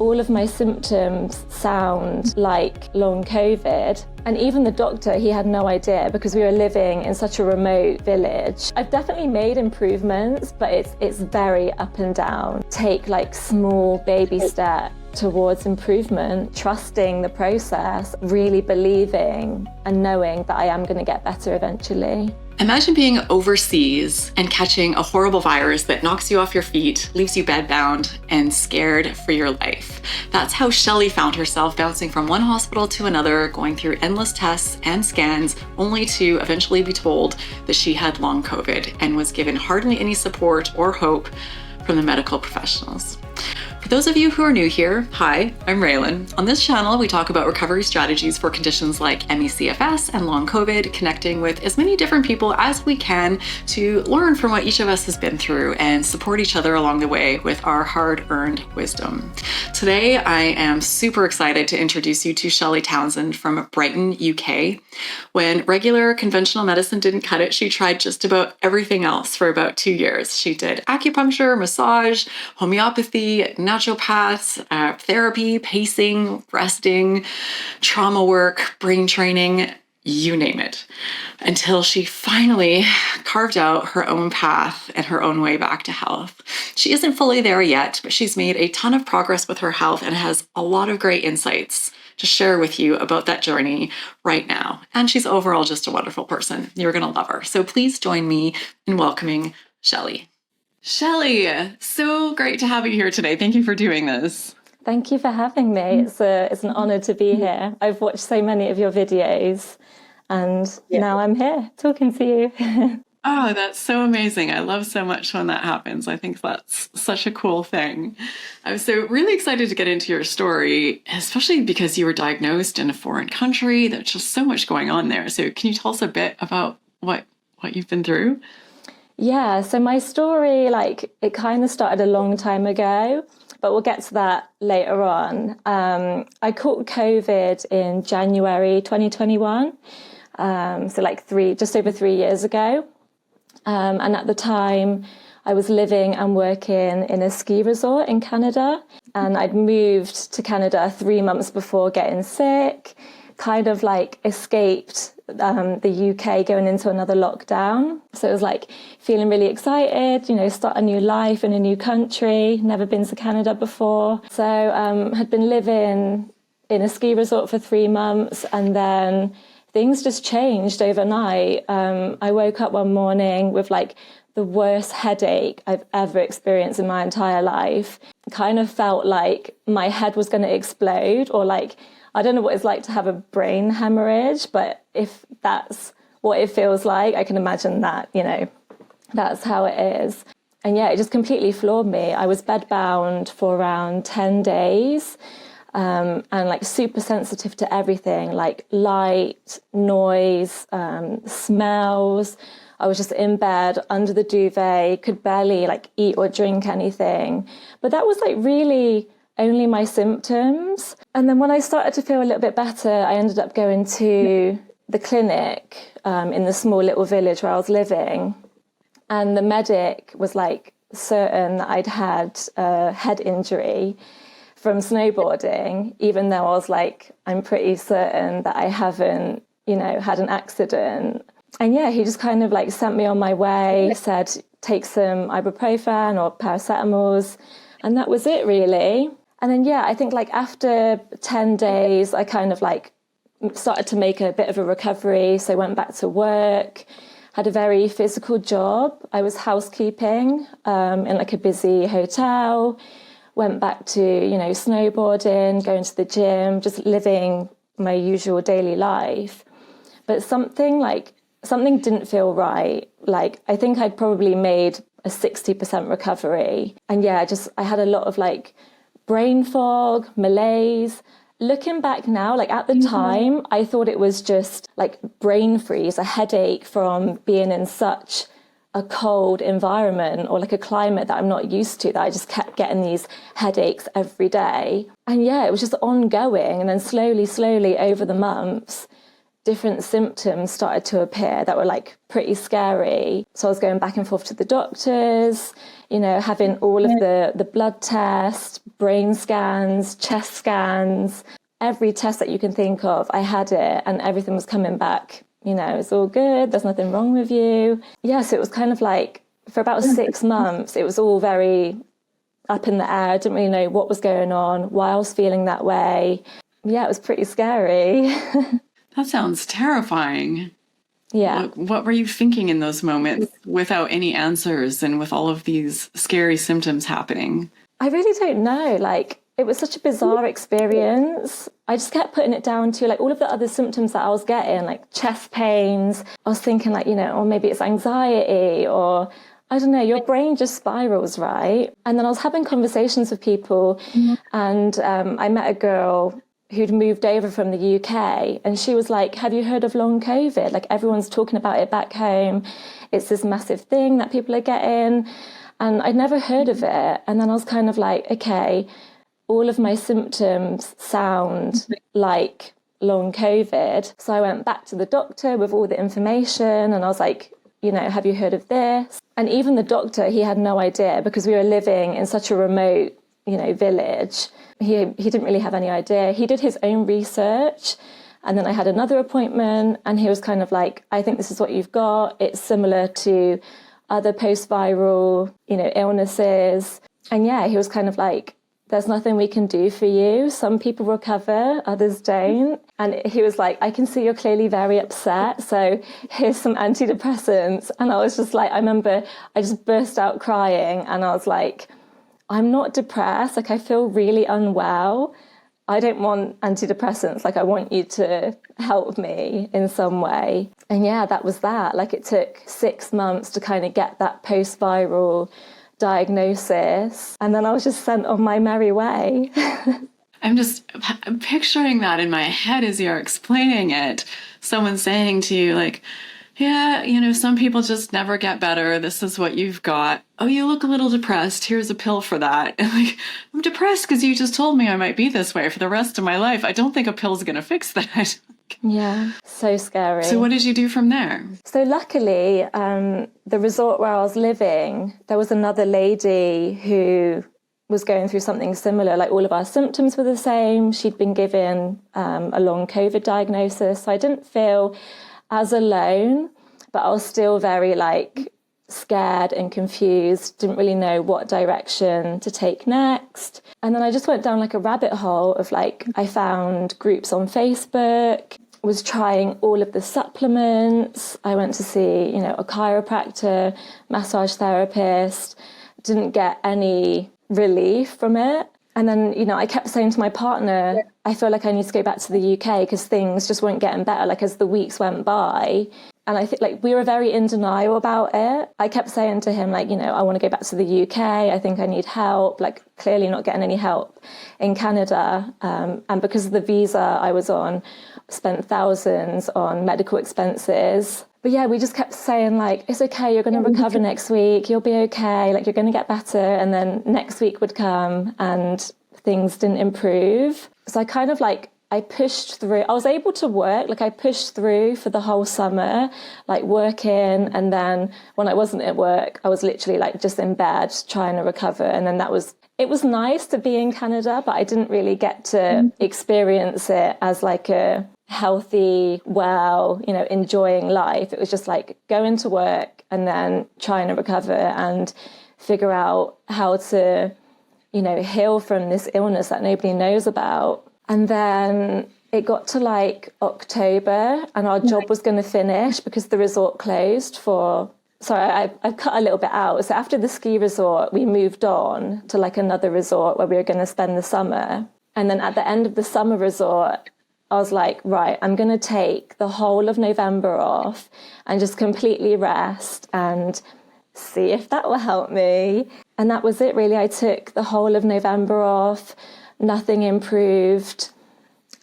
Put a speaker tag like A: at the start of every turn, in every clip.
A: all of my symptoms sound like long COVID. And even the doctor, he had no idea because we were living in such a remote village. I've definitely made improvements, but it's very up and down. Take like small baby steps towards improvement, trusting the process, really believing and knowing that I am going to get better eventually.
B: Imagine being overseas and catching a horrible virus that knocks you off your feet, leaves you bedbound, and scared for your life. That's how Shelley found herself, bouncing from one hospital to another, going through endless tests and scans, only to eventually be told that she had long COVID and was given hardly any support or hope from the medical professionals. For those of you who are new here, hi, I'm Raelan. On this channel, we talk about recovery strategies for conditions like ME/CFS and long COVID, connecting with as many different people as we can to learn from what each of us has been through and support each other along the way with our hard-earned wisdom. Today, I am super excited to introduce you to Shelley Townsend from Brighton, UK. When regular conventional medicine didn't cut it, she tried just about everything else for about 2 years. She did acupuncture, massage, homeopathy, naturopaths, therapy, pacing, resting, trauma work, brain training, you name it, until she finally carved out her own path and her own way back to health. She isn't fully there yet, but she's made a ton of progress with her health and has a lot of great insights to share with you about that journey right now. And she's overall just a wonderful person. You're going to love her. So please join me in welcoming Shelley. Shelley, so great to have you here today. Thank you for doing this.
A: Thank you for having me. It's an honor to be here. I've watched so many of your videos and now I'm here talking to you.
B: Oh, that's so amazing. I love so much when that happens. I think that's such a cool thing. I'm so really excited to get into your story, especially because you were diagnosed in a foreign country. There's just so much going on there. So can you tell us a bit about what you've been through?
A: Yeah, so my story, it kind of started a long time ago, but we'll get to that later on. I caught COVID in January 2021, so just over 3 years ago. And at the time, I was living and working in a ski resort in Canada, and I'd moved to Canada 3 months before getting sick, kind of escaped the UK going into another lockdown. So it was feeling really excited, start a new life in a new country, never been to Canada before. So had been living in a ski resort for 3 months, and then things just changed overnight. I woke up one morning with the worst headache I've ever experienced in my entire life. Kind of felt like my head was going to explode, or I don't know what it's like to have a brain hemorrhage, but if that's what it feels like, I can imagine that, that's how it is. And yeah, it just completely floored me. I was bedbound for around 10 days and super sensitive to everything, like light, noise, smells. I was just in bed under the duvet, could barely eat or drink anything. But that was really only my symptoms. And then when I started to feel a little bit better, I ended up going to the clinic in the small little village where I was living. And the medic was certain that I'd had a head injury from snowboarding, even though I was I'm pretty certain that I haven't, had an accident. And yeah, he just kind of sent me on my way, said, take some ibuprofen or paracetamols. And that was it, really. And then, yeah, I think after 10 days, I kind of started to make a bit of a recovery. So I went back to work, had a very physical job. I was housekeeping in a busy hotel, went back to, snowboarding, going to the gym, just living my usual daily life. But something didn't feel right. I think I'd probably made a 60% recovery. And yeah, I had a lot of brain fog, malaise. Looking back now, at the time, I thought it was just brain freeze, a headache from being in such a cold environment or a climate that I'm not used to, that I just kept getting these headaches every day. And yeah, it was just ongoing. And then slowly over the months, different symptoms started to appear that were like pretty scary. So I was going back and forth to the doctors, you know, having all of the blood tests, brain scans, chest scans, every test that you can think of. I had it and everything was coming back, you know, it's all good, there's nothing wrong with you. Yeah, so it was kind of like for about 6 months, it was all very up in the air. I didn't really know what was going on, why I was feeling that way. Yeah, it was pretty scary.
B: That sounds terrifying.
A: Yeah.
B: What were you thinking in those moments without any answers and with all of these scary symptoms happening?
A: I really don't know. Like, it was such a bizarre experience. I just kept putting it down to like all of the other symptoms that I was getting, like chest pains. I was thinking like, you know, or maybe it's anxiety, or I don't know, your brain just spirals, right? And then I was having conversations with people, and I met a girl who'd moved over from the UK, and she was like, have you heard of long COVID? Like, everyone's talking about it back home. It's this massive thing that people are getting. And I'd never heard of it. And then I was kind of like, okay, all of my symptoms sound like long COVID. So I went back to the doctor with all the information, and I was like, you know, have you heard of this? And even the doctor, he had no idea, because we were living in such a remote, you know, village. He didn't really have any idea. He did his own research, and then I had another appointment, and he was kind of like, I think this is what you've got. It's similar to other post-viral, you know, illnesses. And yeah, he was kind of like, there's nothing we can do for you. Some people recover, others don't. And he was like, I can see you're clearly very upset, so here's some antidepressants. And I was just like, I remember I just burst out crying, and I was like, I'm not depressed. Like, I feel really unwell. I don't want antidepressants. Like, I want you to help me in some way. And yeah, that was that. Like, it took 6 months to kind of get that post-viral diagnosis. And then I was just sent on my merry way.
B: I'm just picturing that in my head as you're explaining it. Someone saying to you, like, yeah, you know, some people just never get better. This is what you've got. Oh, you look a little depressed. Here's a pill for that. And like, I'm depressed because you just told me I might be this way for the rest of my life. I don't think a pill's going to fix that.
A: Yeah, so scary.
B: So what did you do from there?
A: So luckily, the resort where I was living, there was another lady who was going through something similar. Like, all of our symptoms were the same. She'd been given a long COVID diagnosis. So I didn't feel as alone, but I was still very like scared and confused, didn't really know what direction to take next. And then I just went down like a rabbit hole of like, I found groups on Facebook, was trying all of the supplements. I went to see, you know, a chiropractor, massage therapist, didn't get any relief from it. And then, you know, I kept saying to my partner, I feel like I need to go back to the UK because things just weren't getting better, like, as the weeks went by. And I think, like, we were very in denial about it. I kept saying to him, like, you know, I want to go back to the UK. I think I need help, like, clearly not getting any help in Canada. And because of the visa I was on, spent thousands on medical expenses. But yeah, we just kept saying, like, it's okay, you're going to recover next week, you'll be okay, like, you're going to get better. And then next week would come and things didn't improve. So I kind of like, I pushed through. I was able to work, like, I pushed through for the whole summer, like, working. And then when I wasn't at work, I was literally like just in bed trying to recover. And then it was nice to be in Canada, but I didn't really get to experience it as like a healthy, well, you know, enjoying life. It was just like going to work and then trying to recover and figure out how to, you know, heal from this illness that nobody knows about. And then it got to like October and our job was going to finish because the resort closed for... Sorry, I've cut a little bit out. So after the ski resort, we moved on to like another resort where we were going to spend the summer. And then at the end of the summer resort, I was like, right, I'm going to take the whole of November off and just completely rest and see if that will help me. And that was it, really. I took the whole of November off. Nothing improved.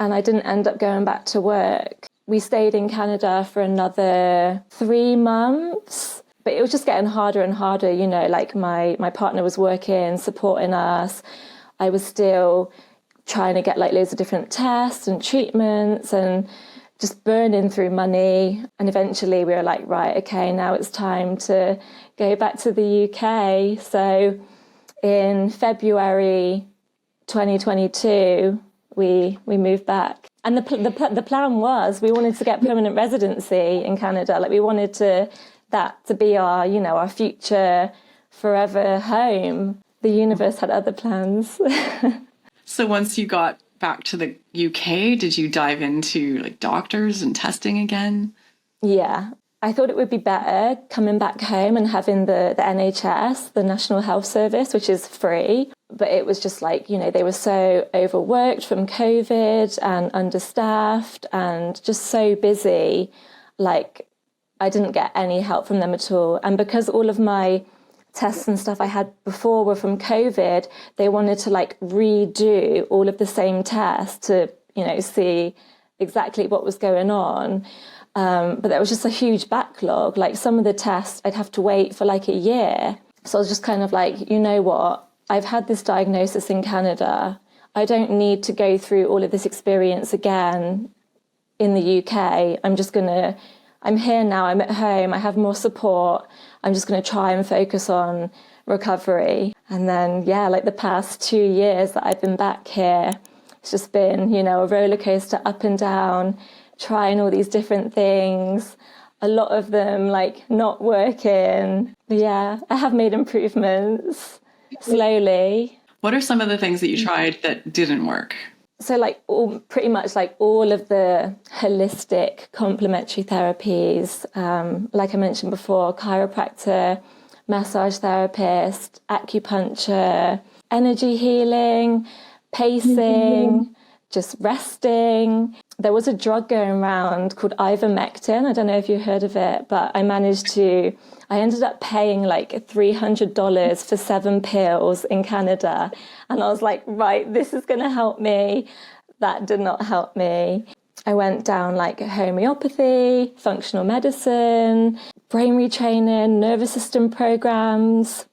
A: And I didn't end up going back to work. We stayed in Canada for another 3 months. But it was just getting harder and harder, you know, like my partner was working, supporting us. I was still trying to get like loads of different tests and treatments and just burning through money. And eventually we were like, right, okay, now it's time to go back to the UK. So in February 2022, we moved back. And the plan was we wanted to get permanent residency in Canada. Like we wanted that to be our, our future forever home. The universe had other plans.
B: So once you got back to the UK, did you dive into like doctors and testing again?
A: Yeah. I thought it would be better coming back home and having the NHS, the National Health Service, which is free. But it was just like, they were so overworked from COVID and understaffed and just so busy. Like, I didn't get any help from them at all. And because all of my tests and stuff I had before were from COVID, they wanted to like redo all of the same tests to, see exactly what was going on. But there was just a huge backlog. Like some of the tests I'd have to wait for like a year. So I was just kind of like, you know what? I've had this diagnosis in Canada. I don't need to go through all of this experience again in the UK. I'm here now, I'm at home, I have more support. I'm just going to try and focus on recovery. And then, like the past 2 years that I've been back here, it's just been, a roller coaster up and down, trying all these different things, a lot of them like not working. But yeah, I have made improvements slowly.
B: What are some of the things that you tried that didn't work?
A: So pretty much all of the holistic complementary therapies, like I mentioned before, chiropractor, massage therapist, acupuncture, energy healing, pacing, just resting. There was a drug going around called ivermectin. I don't know if you heard of it, but I ended up paying like $300 for 7 pills in Canada. And I was like, right, this is going to help me. That did not help me. I went down like homeopathy, functional medicine, brain retraining, nervous system programs,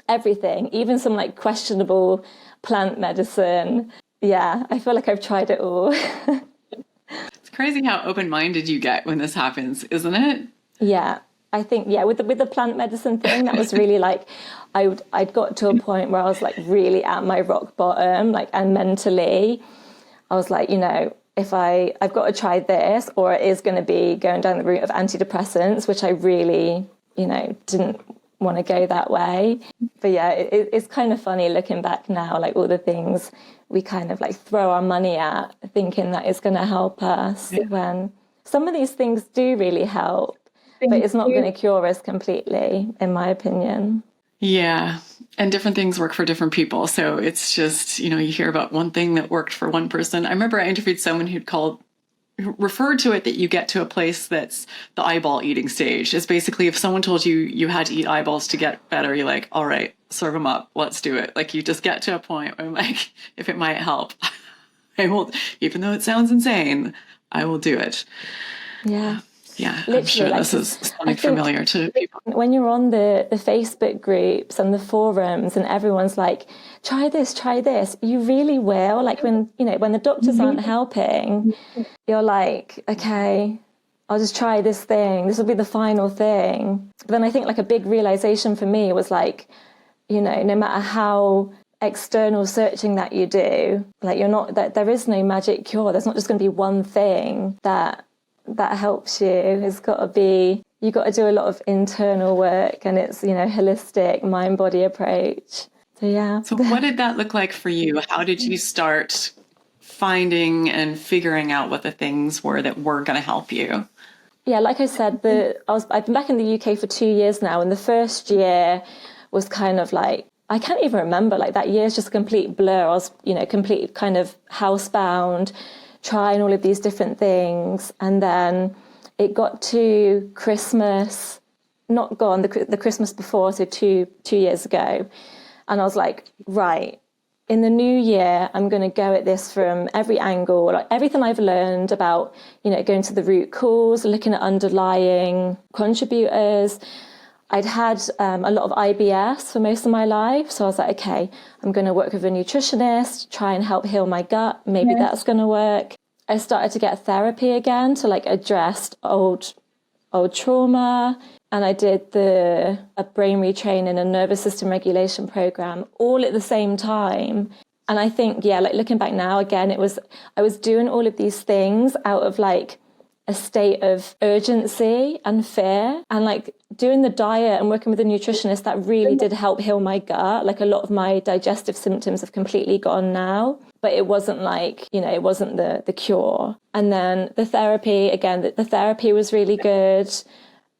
A: everything, even some like questionable plant medicine. Yeah, I feel like I've tried it all.
B: It's crazy how open-minded you get when this happens, isn't it?
A: Yeah, I think, with the plant medicine thing, that was really like, I'd got to a point where I was like really at my rock bottom, like, and mentally, I was like, if I've got to try this, or it is going to be going down the route of antidepressants, which I really, didn't want to go that way. But yeah, it's kind of funny looking back now, like all the things we kind of like throw our money at thinking that is going to help us, when some of these things do really help, but it's not going to cure us completely, in my opinion.
B: Yeah. And different things work for different people. So it's just, you hear about one thing that worked for one person. I remember I interviewed someone who referred to it that you get to a place that's the eyeball eating stage. It's basically if someone told you you had to eat eyeballs to get better, you're like, all right, serve them up. Let's do it. Like you just get to a point where I'm like, if it might help, I will, even though it sounds insane, I will do it.
A: Yeah.
B: Yeah,
A: literally,
B: I'm sure this is something familiar to people.
A: When you're on the Facebook groups and the forums and everyone's like, try this, you really will. Like when the doctors aren't helping, you're like, okay, I'll just try this thing. This will be the final thing. But then I think like a big realization for me was like, no matter how external searching that you do, like that there is no magic cure. There's not just going to be one thing that helps you. You've got to do a lot of internal work, and it's, holistic mind-body approach. So yeah.
B: So what did that look like for you? How did you start finding and figuring out what the things were that were going to help you?
A: Yeah, like I said, I've been back in the UK for 2 years now, and the first year was kind of like, I can't even remember, like that year's just a complete blur. I was, complete kind of housebound, trying all of these different things. And then it got to Christmas, not gone, the Christmas before, so two years ago. And I was like, right, in the new year, I'm going to go at this from every angle, like everything I've learned about, going to the root cause, looking at underlying contributors. I'd had a lot of IBS for most of my life. So I was like, okay, I'm going to work with a nutritionist, try and help heal my gut. Maybe that's going to work. I started to get therapy again to like address old trauma. And I did a brain retraining and nervous system regulation program all at the same time. And I think, yeah, like looking back now, again, I was doing all of these things out of like a state of urgency and fear, and like doing the diet and working with a nutritionist that really did help heal my gut. Like a lot of my digestive symptoms have completely gone now, but it wasn't like, it wasn't the cure. And then the therapy, again, the therapy was really good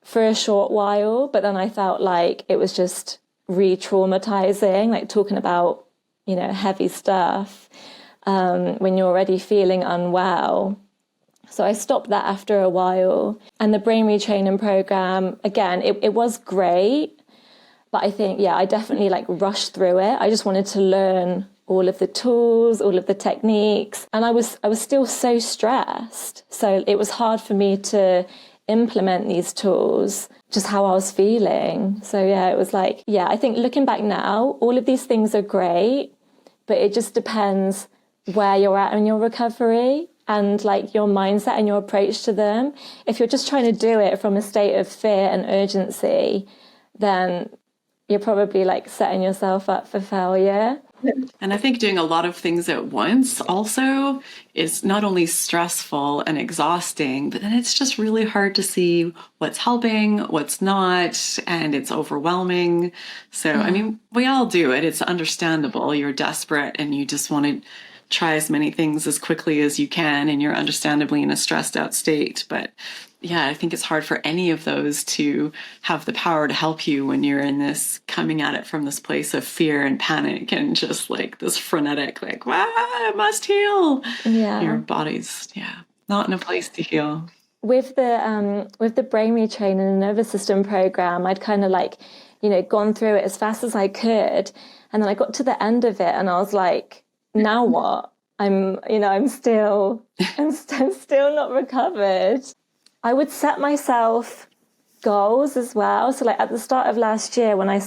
A: for a short while, but then I felt like it was just re-traumatizing, like talking about, heavy stuff when you're already feeling unwell. So I stopped that after a while. And the brain retraining program, again, it was great, but I think, I definitely like rushed through it. I just wanted to learn all of the tools, all of the techniques, and I was still so stressed. So it was hard for me to implement these tools, just how I was feeling. So it was like, I think looking back now, all of these things are great, but it just depends where you're at in your recovery and like your mindset and your approach to them. If you're just trying to do it from a state of fear and urgency, then you're probably like setting yourself up for failure.
B: And I think doing a lot of things at once also is not only stressful and exhausting, but then it's just really hard to see what's helping, what's not, and it's overwhelming. So, I mean, we all do it. It's understandable. You're desperate and you just want to try as many things as quickly as you can, and you're understandably in a stressed out state. But I think it's hard for any of those to have the power to help you when you're in this, coming at it from this place of fear and panic and just like this frenetic, like, I must heal.
A: Yeah.
B: Your body's, not in a place to heal.
A: With the brain retraining and nervous system program, I'd kind of like, gone through it as fast as I could. And then I got to the end of it and I was like, now what? I'm still not recovered. I would set myself goals as well. So like at the start of last year when I,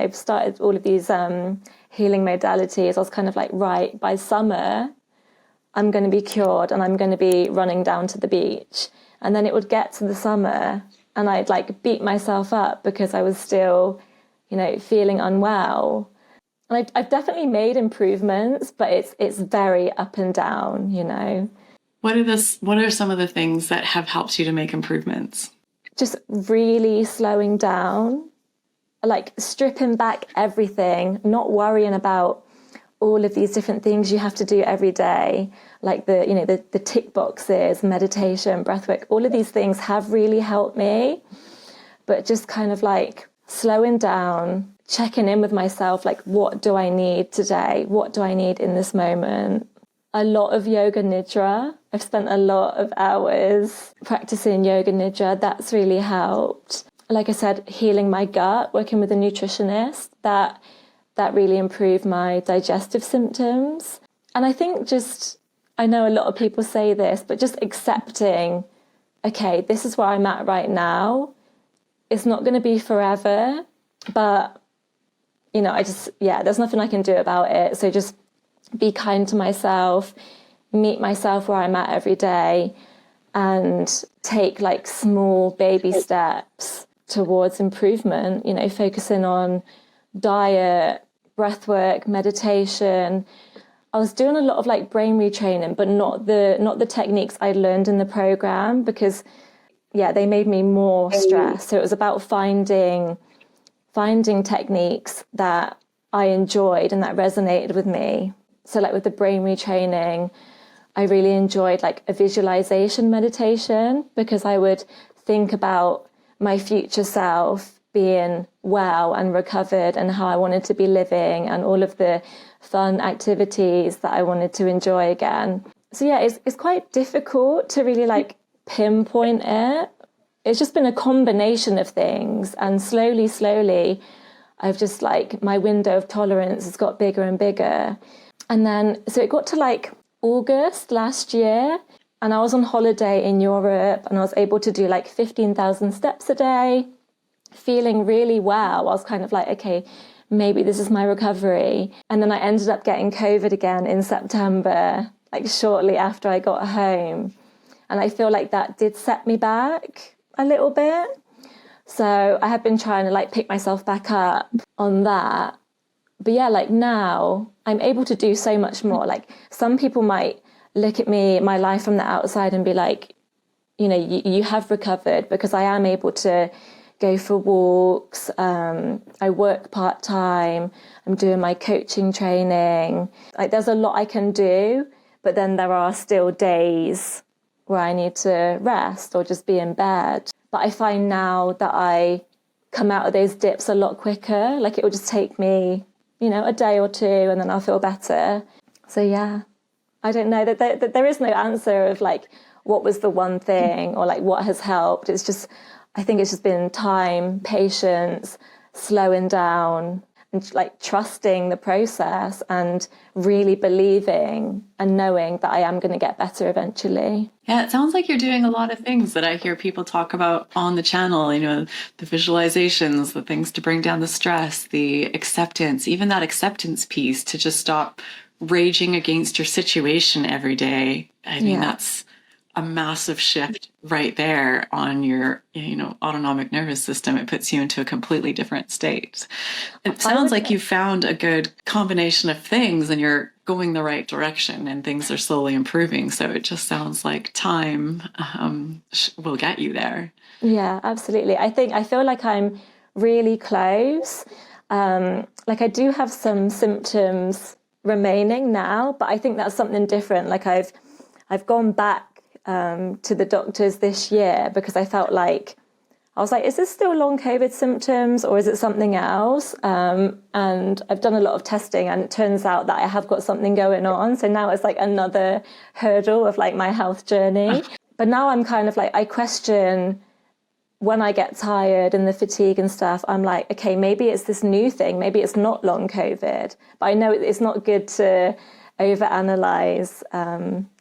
A: started all of these healing modalities, I was kind of like, right, by summer, I'm going to be cured and I'm going to be running down to the beach. And then it would get to the summer and I'd like beat myself up because I was still, feeling unwell. And I've definitely made improvements, but it's very up and down, What
B: are some of the things that have helped you to make improvements?
A: Just really slowing down, like stripping back everything, not worrying about all of these different things you have to do every day, like the tick boxes, meditation, breathwork, all of these things have really helped me. But just kind of like slowing down, checking in with myself, like what do I need today? What do I need in this moment? A lot of yoga nidra. I've spent a lot of hours practicing yoga nidra. That's really helped. Like I said, healing my gut, working with a nutritionist, that really improved my digestive symptoms. And I think I know a lot of people say this, but just accepting, okay, this is where I'm at right now. It's not going to be forever, but, there's nothing I can do about it. So just be kind to myself, meet myself where I'm at every day, and take like small baby steps towards improvement, focusing on diet, breathwork, meditation. I was doing a lot of like brain retraining, but not the techniques I learned in the program because, they made me more stressed. So it was about finding techniques that I enjoyed and that resonated with me. So like with the brain retraining, I really enjoyed like a visualization meditation because I would think about my future self being well and recovered and how I wanted to be living and all of the fun activities that I wanted to enjoy again. So it's quite difficult to really like pinpoint it. It's just been a combination of things, and slowly I've just like my window of tolerance has got bigger and bigger. And then so it got to like August last year and I was on holiday in Europe and I was able to do like 15,000 steps a day, feeling really well. I was kind of like, okay, maybe this is my recovery. And then I ended up getting COVID again in September, like shortly after I got home. And I feel like that did set me back a little bit. So I have been trying to like pick myself back up on that. But yeah, like now I'm able to do so much more. Like some people might look at me, my life from the outside and be like, you know, you have recovered, because I am able to go for walks. I work part-time. I'm doing my coaching training. Like there's a lot I can do, but then there are still days where I need to rest or just be in bed. But I find now that I come out of those dips a lot quicker. Like it will just take me, you know, a day or two and then I'll feel better. So yeah, I don't know that there is no answer of like, what was the one thing or like what has helped. It's just, I think it's just been time, patience, slowing down and like trusting the process and really believing and knowing that I am going to get better eventually.
B: Yeah, it sounds like you're doing a lot of things that I hear people talk about on the channel, you know, the visualizations, the things to bring down the stress, the acceptance, even that acceptance piece to just stop raging against your situation every day. I mean, that's a massive shift right there on your, you know, autonomic nervous system. It puts you into a completely different state. It sounds like you found a good combination of things and you're going the right direction and things are slowly improving. So it just sounds like time will get you there.
A: Yeah, absolutely. I feel like I'm really close. Like I do have some symptoms remaining now, but I think that's something different. Like I've gone back to the doctors this year because I felt like, I was like, is this still long COVID symptoms or is it something else? And I've done a lot of testing and it turns out that I have got something going on. So now it's like another hurdle of like my health journey. But now I'm kind of like, I question when I get tired and the fatigue and stuff, I'm like, okay, maybe it's this new thing. Maybe it's not long COVID. But I know it's not good to overanalyze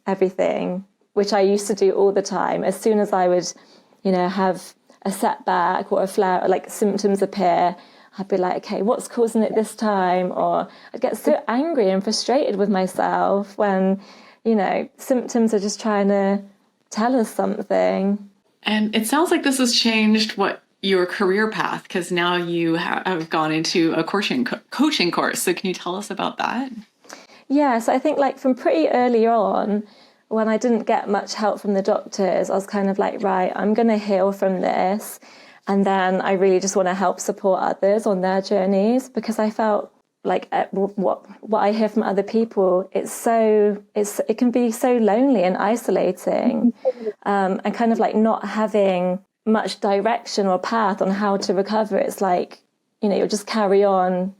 A: everything, which I used to do all the time. As soon as I would, you know, have a setback or a flare, or like symptoms appear, I'd be like, okay, what's causing it this time? Or I'd get so angry and frustrated with myself when, you know, symptoms are just trying to tell us something.
B: And it sounds like this has changed what your career path, because now you have gone into a coaching course. So can you tell us about that?
A: Yeah, so I think like from pretty early on, when I didn't get much help from the doctors, I was kind of like, right, I'm going to heal from this. And then I really just want to help support others on their journeys, because I felt like what I hear from other people, it can be so lonely and isolating, and kind of like not having much direction or path on how to recover. It's like, you know, you'll just carry on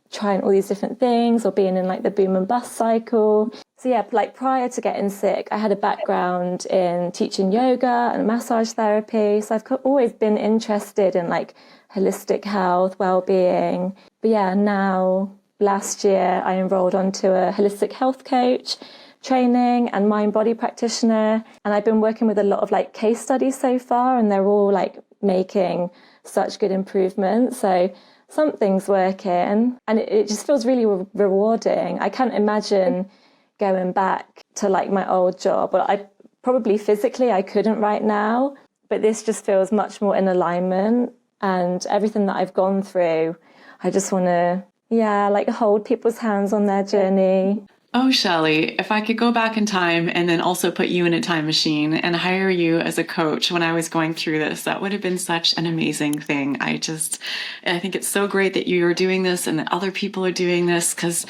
A: trying all these different things or being in like the boom and bust cycle. So yeah, like prior to getting sick, I had a background in teaching yoga and massage therapy. So I've always been interested in like holistic health, well-being. But yeah, now last year I enrolled onto a holistic health coach training and mind-body practitioner. And I've been working with a lot of like case studies so far, and they're all like making such good improvements. So something's working and it just feels really rewarding. I can't imagine going back to like my old job. Well, I probably physically I couldn't right now, but this just feels much more in alignment, and everything that I've gone through, I just want to, like hold people's hands on their journey.
B: Oh, Shelley, if I could go back in time and then also put you in a time machine and hire you as a coach when I was going through this, that would have been such an amazing thing. I think it's so great that you're doing this and that other people are doing this, because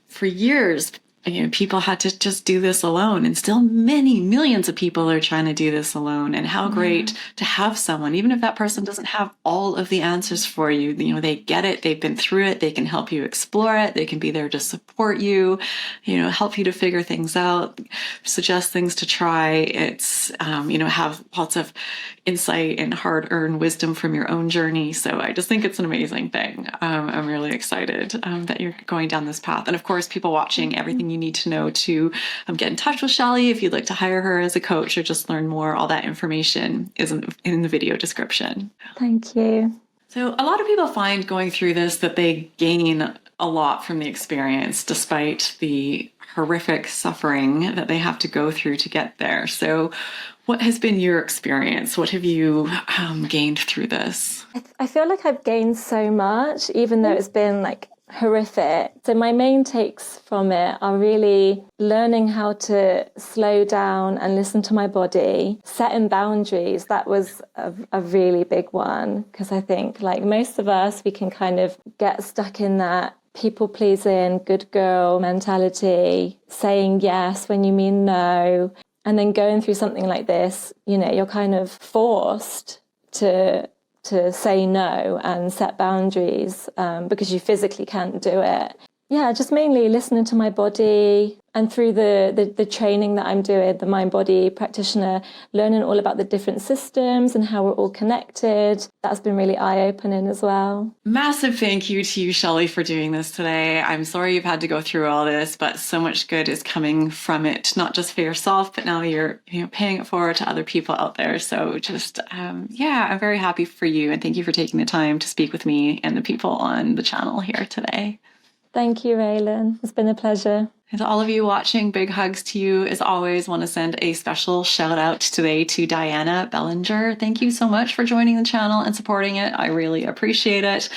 B: for years, you know, people had to just do this alone, and still many millions of people are trying to do this alone. And how great to have someone, even if that person doesn't have all of the answers for you, you know, they get it, they've been through it, they can help you explore it, they can be there to support you, you know, help you to figure things out, suggest things to try. It's, you know, have lots of insight and hard-earned wisdom from your own journey. So I just think it's an amazing thing. I'm really excited that you're going down this path. And of course, people watching, everything you need to know to get in touch with Shelley if you'd like to hire her as a coach or just learn more, all that information is in the video description.
A: Thank you.
B: So a lot of people find going through this that they gain a lot from the experience, despite the horrific suffering that they have to go through to get there. So what has been your experience? What have you gained through this?
A: I feel like I've gained so much, even though it's been like horrific. So my main takes from it are really learning how to slow down and listen to my body, setting boundaries. That was a really big one, because I think like most of us, we can kind of get stuck in that people pleasing, good girl mentality, saying yes when you mean no. And then going through something like this, you know, you're kind of forced to say no and set boundaries because you physically can't do it. Yeah, just mainly listening to my body, and through the training that I'm doing, the mind-body practitioner, learning all about the different systems and how we're all connected. That's been really eye-opening as well.
B: Massive thank you to you, Shelley, for doing this today. I'm sorry you've had to go through all this, but so much good is coming from it, not just for yourself, but now you're paying it forward to other people out there. So just, I'm very happy for you, and thank you for taking the time to speak with me and the people on the channel here today.
A: Thank you, Raelan. It's been a pleasure.
B: And to all of you watching, big hugs to you. As always, want to send a special shout out today to Diana Bellinger. Thank you so much for joining the channel and supporting it. I really appreciate it.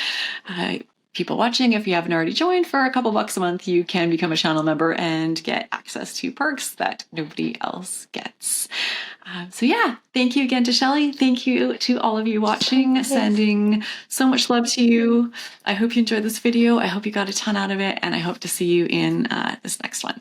B: People watching, if you haven't already joined, for a couple bucks a month, you can become a channel member and get access to perks that nobody else gets. Thank you again to Shelley. Thank you to all of you watching. Yes. Sending so much love to you. I hope you enjoyed this video. I hope you got a ton out of it, and I hope to see you in this next one.